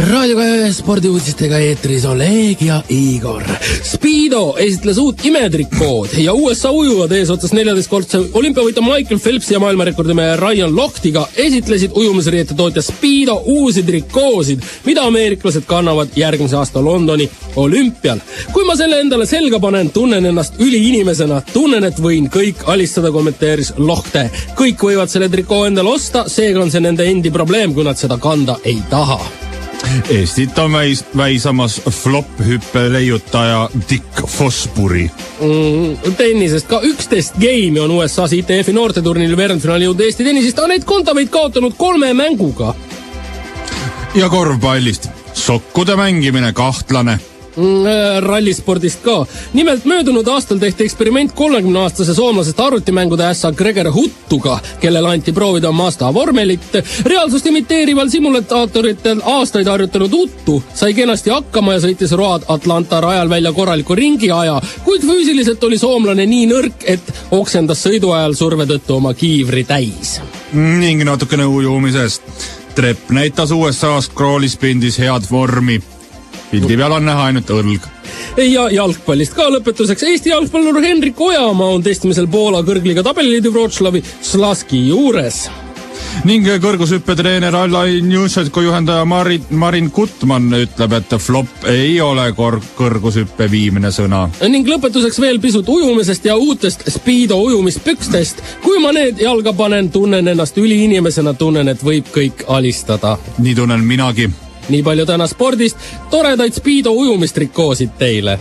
Raadiokaja spordiuudistega eetris Oleg ja Igor. Speedo esitles uut imetrikood ja USA ujuvad eesotsas 14-kordse olümpiavõitja Michael Phelpsi ja maailmarekordimehe Ryan Lochtiga esitlesid ujumisriiete tootja Speedo uusi trikoosid, mida ameeriklased kannavad järgmise aasta Londoni olümpial. Kui ma selle endale selga panen, tunnen ennast üliinimesena, tunnen, et võin kõik alistada, kommenteeris Lochte. Kõik võivad selle trikoo endale osta, seega on see nende endi probleem, kui nad seda kanda ei taha. Eestit on väisamas flop-hüppe leiutaja Dick Fosbury. Tennisest ka 11 game'i on USA's ITF-i noorteturnil veerandfinaali jõud Eesti tennisist Anett Kontaveit kaotanud 3 mänguga. Ja korvpallist. Sokkude mängimine kahtlane. Rallispordist ka. Nimelt möödunud aastal tehti eksperiment 30-aastase soomlasest arvutimängude ässa Gregor Huttuga, kellel anti proovida Mazda vormelit. Reaalsust imiteerival simulaatoritel aastaid harjutanud Huttu sai kenasti hakkama ja sõitis road Atlanta rajal välja korraliku ringiaja, kuid füüsiliselt oli soomlane nii nõrk, et oksendas sõidu ajal surve tõttu oma kiivri täis. Ning natukene ujumisest. Trepp näitas USA-s kroolispindis head vormi. Pildi peal on näha ainult õlg. Ja jalgpallist ka lõpetuseks. Eesti jalgpallur Henrik Ojamaa on testimisel Poola kõrgliiga tabeliliidu Wroclawi Slaski juures. Ning kõrgushüppetreener Alain Jušetko juhendaja Marin Kutman ütleb, et flop ei ole kõrgushüppe viimne sõna. Ning lõpetuseks veel pisut ujumisest ja uutest Speedo ujumispükstest. Kui ma need jalga panen, tunnen ennast üliinimesena, tunnen, et võib kõik alistada. Nii tunnen minagi. Nii palju täna spordist, toredaid Speedo ujumistrikoosid teile.